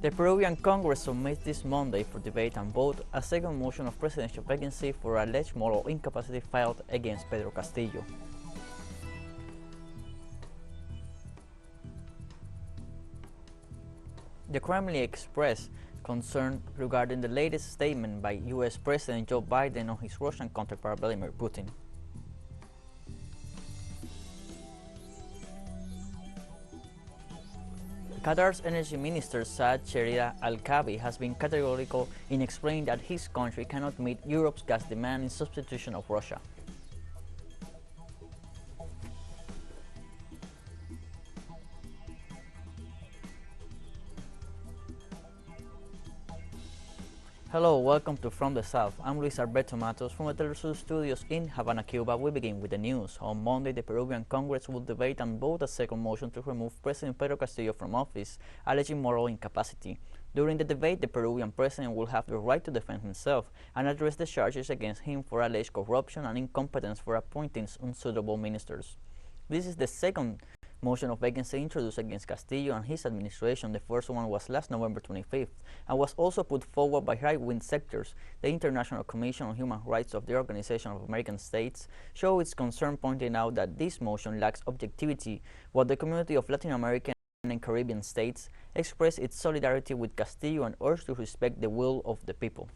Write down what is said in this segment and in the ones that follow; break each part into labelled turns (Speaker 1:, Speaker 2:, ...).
Speaker 1: The Peruvian Congress submits this Monday for debate and vote a second motion of presidential vacancy for alleged moral incapacity filed against Pedro Castillo. The Kremlin expressed concern regarding the latest statement by U.S. President Joe Biden on his Russian counterpart Vladimir Putin. Qatar's Energy Minister Saad Cherida Al-Kaabi has been categorical in explaining that his country cannot meet Europe's gas demand in substitution of Russia. Hello, welcome to From the South. I'm Luis Alberto Matos from the Telesur Studios in Havana, Cuba. We begin with the news. On Monday, the Peruvian Congress will debate and vote a second motion to remove President Pedro Castillo from office, alleging moral incapacity. During the debate, the Peruvian president will have the right to defend himself and address the charges against him for alleged corruption and incompetence for appointing unsuitable ministers. This is the second motion of vacancy introduced against Castillo and his administration. The first one was last November 25th and was also put forward by right-wing sectors. The International Commission on Human Rights of the Organization of American States showed its concern, pointing out that this motion lacks objectivity, while the community of Latin American and Caribbean states expressed its solidarity with Castillo and urged to respect the will of the people.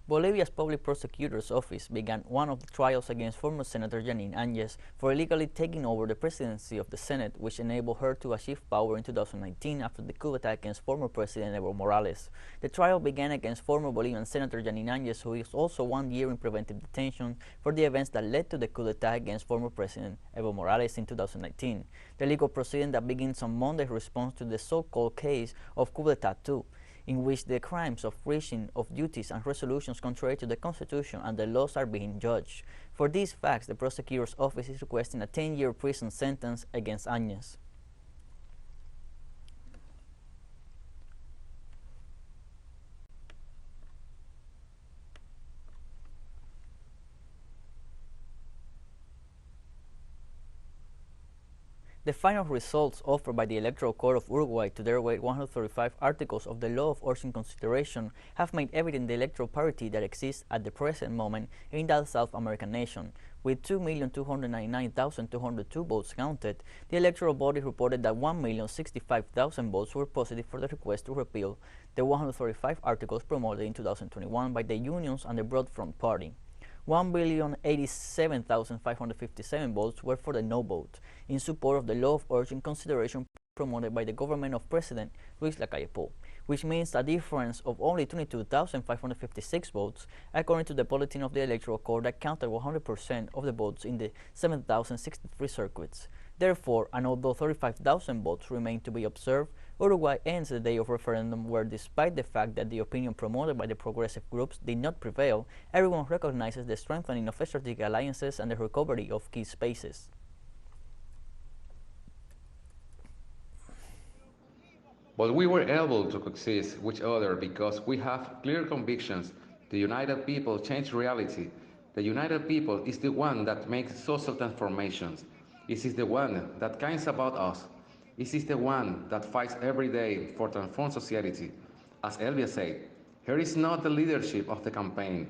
Speaker 1: Bolivia's Public Prosecutor's Office began one of the trials against former Senator Janine Áñez for illegally taking over the presidency of the Senate, which enabled her to achieve power in 2019 after the coup attack against former President Evo Morales. The trial began against former Bolivian Senator Janine Áñez, who is also 1 year in preventive detention for the events that led to the coup attack against former President Evo Morales in 2019. The legal proceeding that begins on Monday responds to the so-called case of coup d'etat 2, in which the crimes of breaching of duties and resolutions contrary to the Constitution and the laws are being judged. For these facts, the prosecutor's office is requesting a 10-year prison sentence against Áñez. The final results offered by the Electoral Court of Uruguay to derogate 135 articles of the Law of Urgent Consideration have made evident the electoral parity that exists at the present moment in that South American nation. With 2,299,202 votes counted, the electoral body reported that 1,065,000 votes were positive for the request to repeal the 135 articles promoted in 2021 by the unions and the Broad Front Party. 1,087,557 votes were for the no vote, in support of the Law of Urgent Consideration promoted by the government of President Luis Lacalle Pou, which means a difference of only 22,556 votes, according to the bulletin of the Electoral Court that counted 100% of the votes in the 7,063 circuits. Therefore, and although 35,000 votes remain to be observed, Uruguay ends the day of referendum where, despite the fact that the opinion promoted by the progressive groups did not prevail, everyone recognizes the strengthening of strategic alliances and the recovery of key spaces.
Speaker 2: But we were able to coexist with each other because we have clear convictions. The united people change reality. The united people is the one that makes social transformations. It is the one that cares about us. It is the one that fights every day for transform society. As Elvia said, here is not the leadership of the campaign.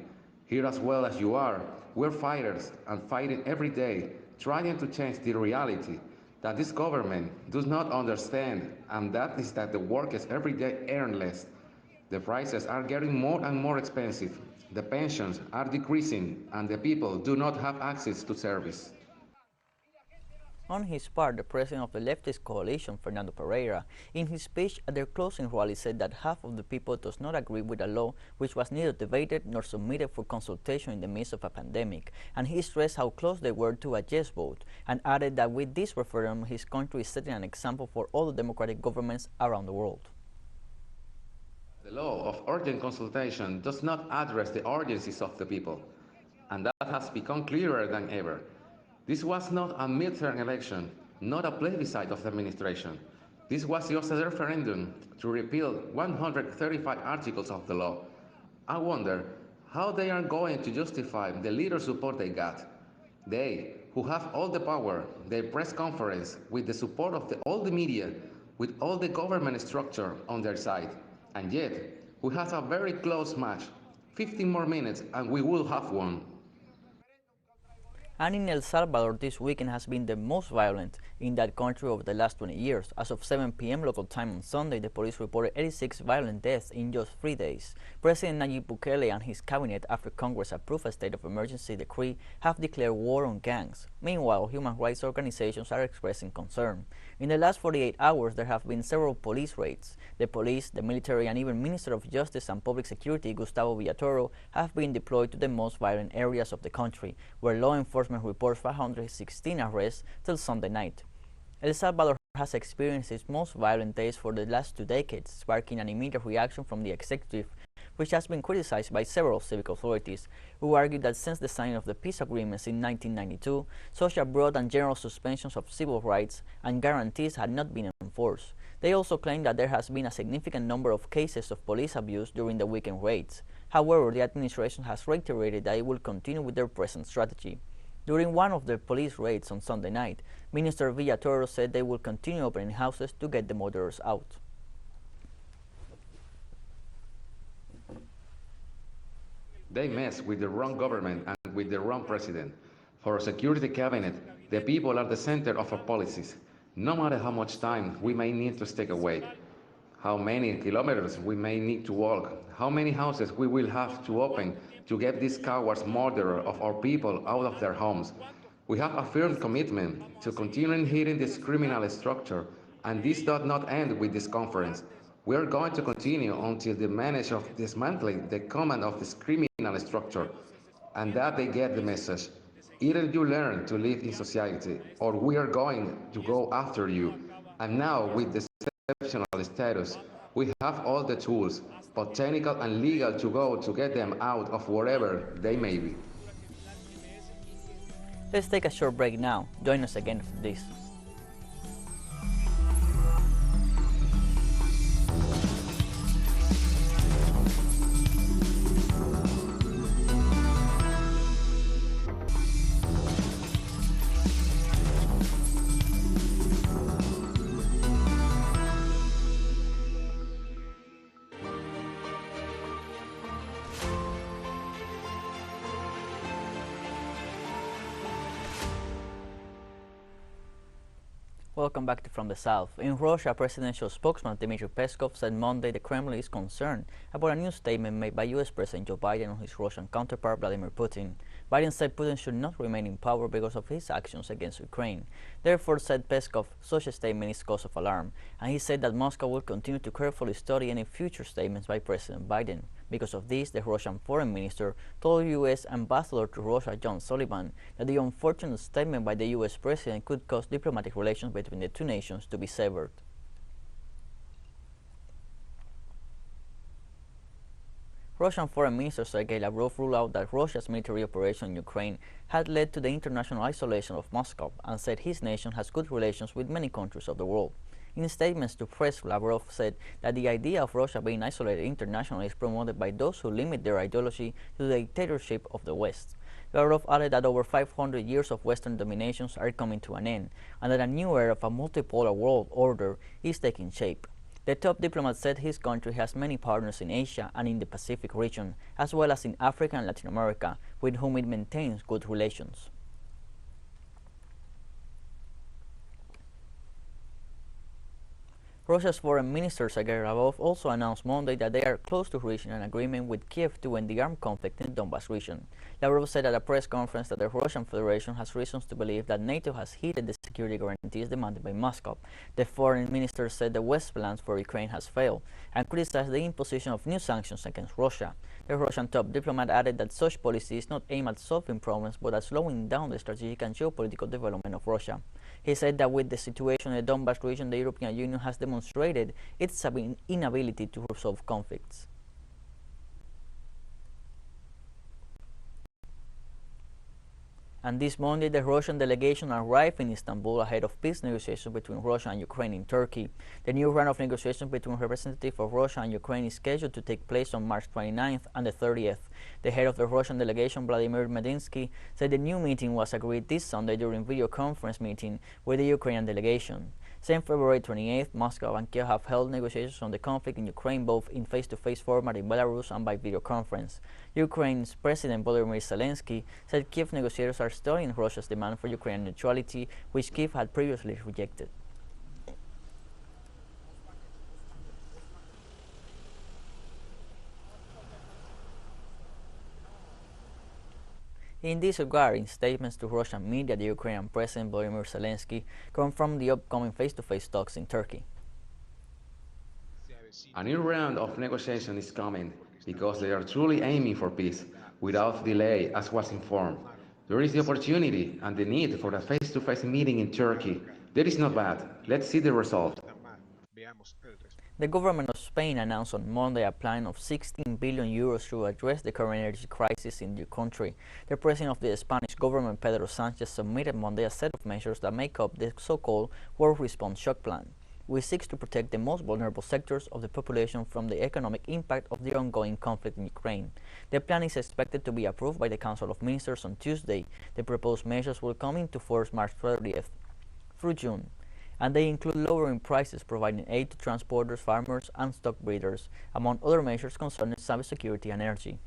Speaker 2: Here as well as you are, we're fighters and fighting every day, trying to change the reality that this government does not understand, and that is that the workers every day earn less. The prices are getting more and more expensive. The pensions are decreasing, and the people do not have access to service.
Speaker 1: On his part, the president of the leftist coalition, Fernando Pereira, in his speech at their closing rally said that half of the people does not agree with a law which was neither debated nor submitted for consultation in the midst of a pandemic, and he stressed how close they were to a yes vote, and added that with this referendum his country is setting an example for all the democratic governments around the world.
Speaker 2: The law of urgent consultation does not address the urgencies of the people, and that has become clearer than ever. This was not a midterm election, not a plebiscite of the administration. This was just a referendum to repeal 135 articles of the law. I wonder how they are going to justify the little support they got. They, who have all the power, their press conference, with the support of all the media, with all the government structure on their side. And yet, we have a very close match. 15 more minutes and we will have won.
Speaker 1: And in El Salvador, this weekend has been the most violent in that country over the last 20 years. As of 7 p.m. local time on Sunday, the police reported 86 violent deaths in just 3 days. President Nayib Bukele and his cabinet, after Congress approved a state of emergency decree, have declared war on gangs. Meanwhile, human rights organizations are expressing concern. In the last 48 hours, there have been several police raids. The police, the military, and even Minister of Justice and Public Security Gustavo Villatoro have been deployed to the most violent areas of the country, where law enforcement reports 516 arrests till Sunday night. El Salvador has experienced its most violent days for the last 2 decades, sparking an immediate reaction from the executive, which has been criticized by several civic authorities, who argue that since the signing of the peace agreements in 1992, such a broad and general suspensions of civil rights and guarantees had not been enforced. They also claim that there has been a significant number of cases of police abuse during the weekend raids. However, the administration has reiterated that it will continue with their present strategy. During one of the police raids on Sunday night, Minister Villatoro said they will continue opening houses to get the murderers out.
Speaker 2: They mess with the wrong government and with the wrong president. For our security cabinet, the people are the center of our policies. No matter how much time we may need to stay away, how many kilometers we may need to walk, how many houses we will have to open to get these cowards murderer of our people out of their homes. We have a firm commitment to continuing hitting this criminal structure, and this does not end with this conference. We are going to continue until they manage of dismantling the command of this criminal structure, and that they get the message. Either you learn to live in society, or we are going to go after you. And now, with the exceptional status, we have all the tools, both technical and legal, to go to get them out of wherever they may be.
Speaker 1: Let's take a short break now. Join us again for this. Welcome back to From the South. In Russia, presidential spokesman Dmitry Peskov said Monday the Kremlin is concerned about a new statement made by U.S. President Joe Biden on his Russian counterpart Vladimir Putin. Biden said Putin should not remain in power because of his actions against Ukraine. Therefore, said Peskov, such a statement is cause of alarm, and he said that Moscow will continue to carefully study any future statements by President Biden. Because of this, the Russian foreign minister told U.S. Ambassador to Russia John Sullivan that the unfortunate statement by the U.S. president could cause diplomatic relations between the two nations to be severed. Russian Foreign Minister Sergei Lavrov ruled out that Russia's military operation in Ukraine had led to the international isolation of Moscow and said his nation has good relations with many countries of the world. In statements to press, Lavrov said that the idea of Russia being isolated internationally is promoted by those who limit their ideology to the dictatorship of the West. Lavrov added that over 500 years of Western dominations are coming to an end, and that a new era of a multipolar world order is taking shape. The top diplomat said his country has many partners in Asia and in the Pacific region, as well as in Africa and Latin America, with whom it maintains good relations. Russia's Foreign Minister Sergei Lavrov also announced Monday that they are close to reaching an agreement with Kiev to end the armed conflict in the Donbas region. Lavrov said at a press conference that the Russian Federation has reasons to believe that NATO has heeded the security guarantees demanded by Moscow. The foreign minister said the West's plans for Ukraine has failed and criticized the imposition of new sanctions against Russia. The Russian top diplomat added that such policy is not aimed at solving problems but at slowing down the strategic and geopolitical development of Russia. He said that with the situation in the Donbas region, the European Union has demonstrated its inability to resolve conflicts. And this Monday, the Russian delegation arrived in Istanbul ahead of peace negotiations between Russia and Ukraine in Turkey. The new round of negotiations between representatives of Russia and Ukraine is scheduled to take place on March 29th and the 30th. The head of the Russian delegation, Vladimir Medinsky, said the new meeting was agreed this Sunday during video conference meeting with the Ukrainian delegation. Since February 28th, Moscow and Kiev have held negotiations on the conflict in Ukraine both in face-to-face format in Belarus and by video conference. Ukraine's President Volodymyr Zelensky said Kiev negotiators are studying Russia's demand for Ukrainian neutrality, which Kiev had previously rejected. In this regard, in statements to Russian media, the Ukrainian President Volodymyr Zelensky confirmed the upcoming face-to-face talks in Turkey.
Speaker 2: A new round of negotiation is coming because they are truly aiming for peace without delay, as was informed. There is the opportunity and the need for a face-to-face meeting in Turkey. That is not bad. Let's see the result.
Speaker 1: The government of Spain announced on Monday a plan of 16 billion euros to address the current energy crisis in the country. The president of the Spanish government, Pedro Sánchez, submitted Monday a set of measures that make up the so-called World Response Shock Plan, which seeks to protect the most vulnerable sectors of the population from the economic impact of the ongoing conflict in Ukraine. The plan is expected to be approved by the Council of Ministers on Tuesday. The proposed measures will come into force March 30th through June, and they include lowering prices, providing aid to transporters, farmers, and stock breeders, among other measures concerning cybersecurity and energy.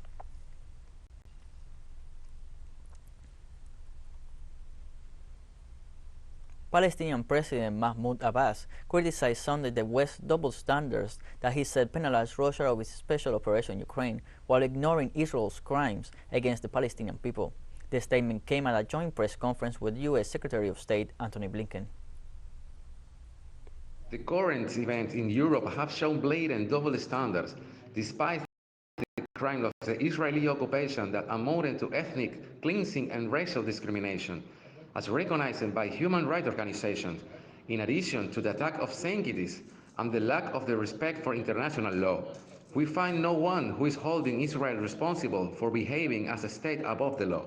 Speaker 1: Palestinian President Mahmoud Abbas criticized Sunday the West's double standards that he said penalized Russia with its special operation in Ukraine, while ignoring Israel's crimes against the Palestinian people. The statement came at a joint press conference with U.S. Secretary of State Antony Blinken.
Speaker 2: The current events in Europe have shown blatant double standards, despite the crime of the Israeli occupation that amounted to ethnic cleansing and racial discrimination, as recognized by human rights organizations, in addition to the attack of sanctities and the lack of the respect for international law. We find no one who is holding Israel responsible for behaving as a state above the law.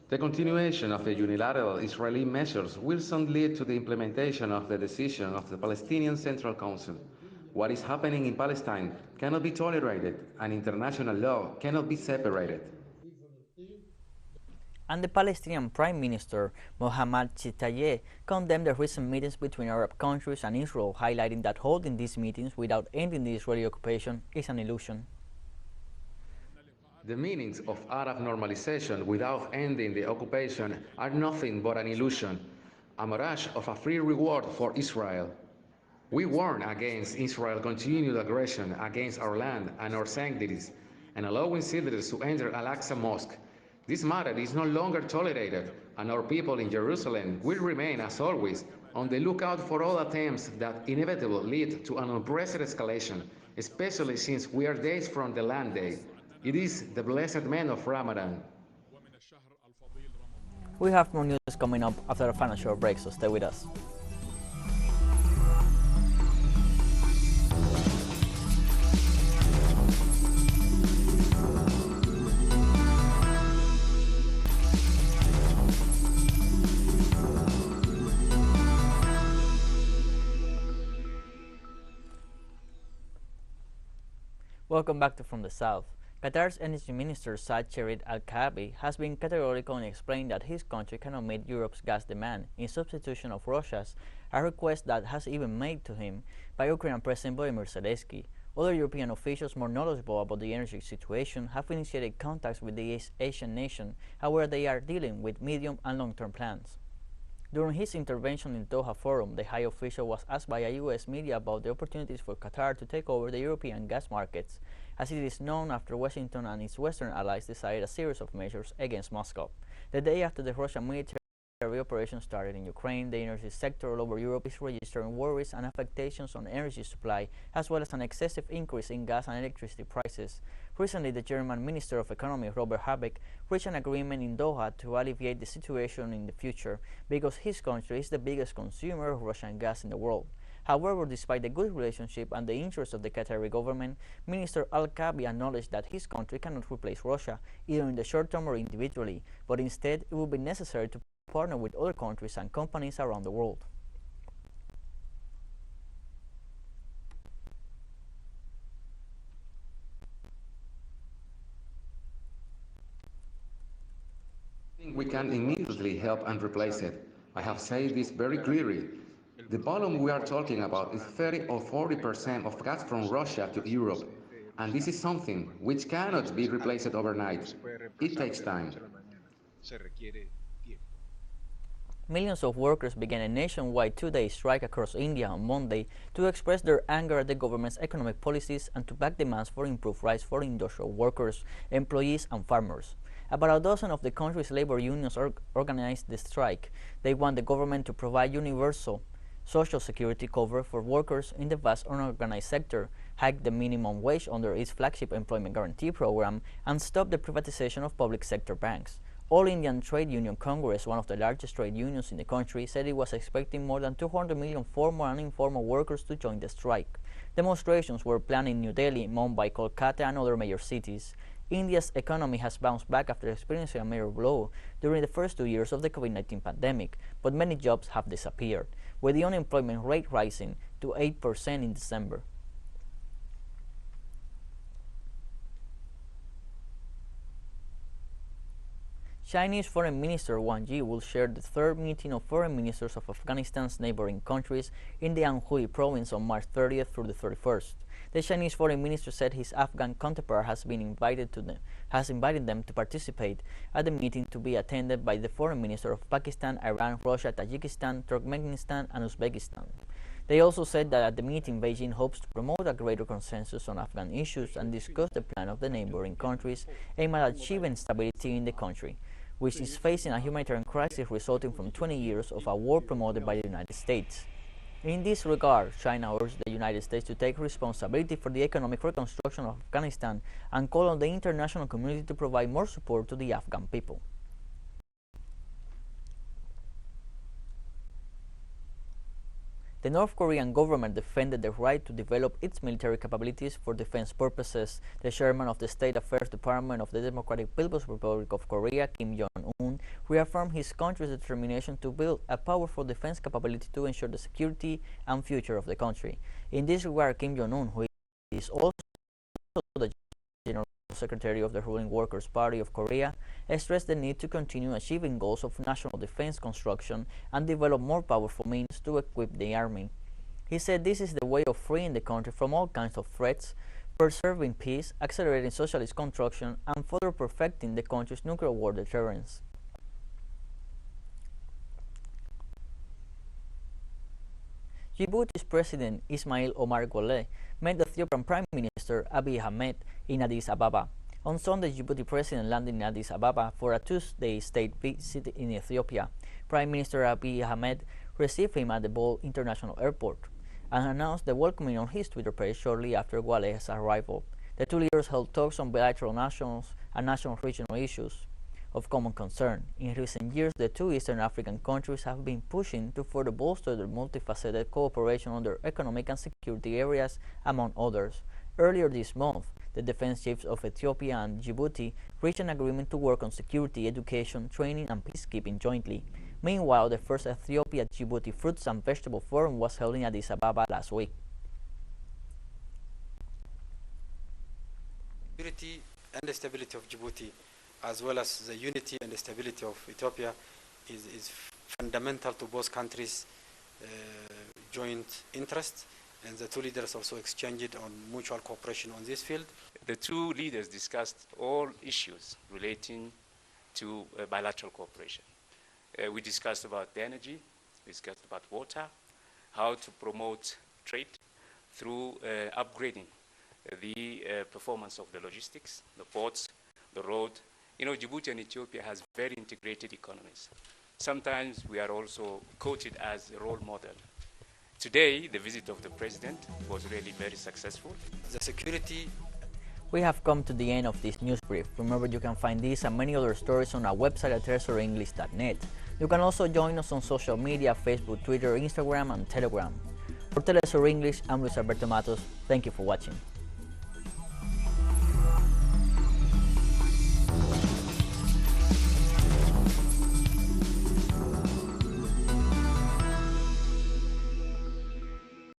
Speaker 2: The continuation of the unilateral Israeli measures will soon lead to the implementation of the decision of the Palestinian Central Council. What is happening in Palestine cannot be tolerated, and international law cannot be separated.
Speaker 1: And the Palestinian Prime Minister Mohammad Chitayeh condemned the recent meetings between Arab countries and Israel, highlighting that holding these meetings without ending the Israeli occupation is an illusion.
Speaker 2: The meanings of Arab normalization without ending the occupation are nothing but an illusion, a mirage of a free reward for Israel. We warn against Israel's continued aggression against our land and our sanctities, and allowing citizens to enter Al-Aqsa Mosque. This matter is no longer tolerated, and our people in Jerusalem will remain, as always, on the lookout for all attempts that inevitably lead to an unprecedented escalation, especially since we are days from the land day. It is the blessed month of Ramadan.
Speaker 1: We have more news coming up after a financial break, so stay with us. Welcome back to From the South. Qatar's Energy Minister Saad Cherif Al-Kaabi has been categorically explained that his country cannot meet Europe's gas demand in substitution of Russia's, a request that has even made to him by Ukrainian President Volodymyr Zelensky. Other European officials more knowledgeable about the energy situation have initiated contacts with the Asian nation, where they are dealing with medium and long-term plans. During his intervention in the Doha Forum, the high official was asked by a U.S. media about the opportunities for Qatar to take over the European gas markets, as it is known after Washington and its Western allies decided a series of measures against Moscow. The day after the Russian military operation started in Ukraine, the energy sector all over Europe is registering worries and affectations on energy supply, as well as an excessive increase in gas and electricity prices. Recently, the German Minister of Economy, Robert Habeck, reached an agreement in Doha to alleviate the situation in the future, because his country is the biggest consumer of Russian gas in the world. However, despite the good relationship and the interest of the Qatari government, Minister Al-Kabi acknowledged that his country cannot replace Russia, either in the short term or individually, but instead it will be necessary to partner with other countries and companies around the world.
Speaker 2: We can immediately help and replace it. I have said this very clearly. The volume we are talking about is 30 or 40% of gas from Russia to Europe, and this is something which cannot be replaced overnight. It takes time.
Speaker 1: Millions of workers began a nationwide two-day strike across India on Monday to express their anger at the government's economic policies and to back demands for improved rights for industrial workers, employees, and farmers. About a dozen of the country's labor unions organized the strike. They want the government to provide universal social security cover for workers in the vast unorganized sector, hike the minimum wage under its flagship employment guarantee program, and stop the privatization of public sector banks. All Indian Trade Union Congress, one of the largest trade unions in the country, said it was expecting more than 200 million formal and informal workers to join the strike. Demonstrations were planned in New Delhi, Mumbai, Kolkata, and other major cities. India's economy has bounced back after experiencing a major blow during the first 2 years of the COVID-19 pandemic, but many jobs have disappeared, with the unemployment rate rising to 8% in December. Chinese Foreign Minister Wang Yi will share the third meeting of foreign ministers of Afghanistan's neighboring countries in the Anhui province on March 30th through the 31st. The Chinese Foreign Minister said his Afghan counterpart has invited them to participate at the meeting, to be attended by the Foreign Minister of Pakistan, Iran, Russia, Tajikistan, Turkmenistan, and Uzbekistan. They also said that at the meeting, Beijing hopes to promote a greater consensus on Afghan issues and discuss the plan of the neighboring countries aimed at achieving stability in the country, which is facing a humanitarian crisis resulting from 20 years of a war promoted by the United States. In this regard, China urged the United States to take responsibility for the economic reconstruction of Afghanistan and called on the international community to provide more support to the Afghan people. The North Korean government defended the right to develop its military capabilities for defense purposes. The chairman of the State Affairs Department of the Democratic People's Republic of Korea, Kim Jong-un, reaffirmed his country's determination to build a powerful defense capability to ensure the security and future of the country. In this regard, Kim Jong-un, who is also the General Secretary of the ruling Workers' Party of Korea, stressed the need to continue achieving goals of national defense construction and develop more powerful means to equip the army. He said this is the way of freeing the country from all kinds of threats, preserving peace, accelerating socialist construction, and further perfecting the country's nuclear war deterrence. Djibouti's President Ismail Omar Guelleh met Ethiopian Prime Minister Abiy Ahmed in Addis Ababa. On Sunday, Djibouti President landed in Addis Ababa for a Tuesday state visit in Ethiopia. Prime Minister Abiy Ahmed received him at the Bole International Airport and announced the welcoming on his Twitter page shortly after Guelleh's arrival. The two leaders held talks on bilateral national and national regional issues of common concern. In recent years, the two Eastern African countries have been pushing to further bolster their multifaceted cooperation on their economic and security areas, among others. Earlier this month, the defense chiefs of Ethiopia and Djibouti reached an agreement to work on security, education, training, and peacekeeping jointly. Meanwhile, the first Ethiopia-Djibouti Fruits and Vegetable Forum was held in Addis Ababa last week.
Speaker 3: Security and the stability of Djibouti, as well as the unity and the stability of Ethiopia, is fundamental to both countries' joint interest, and the two leaders also exchanged on mutual cooperation on this field.
Speaker 4: The two leaders discussed all issues relating to bilateral cooperation. We discussed about the energy, we discussed about water, how to promote trade through upgrading the performance of the logistics, the ports, the road. You know, Djibouti and Ethiopia has very integrated economies. Sometimes we are also quoted as a role model. Today, the visit of the president was really very successful.
Speaker 3: The security.
Speaker 1: We have come to the end of this news brief. Remember, you can find these and many other stories on our website at terceroenglish.net. You can also join us on social media: Facebook, Twitter, Instagram, and Telegram. For Telesur English, I'm Luis Alberto Matos. Thank you for watching.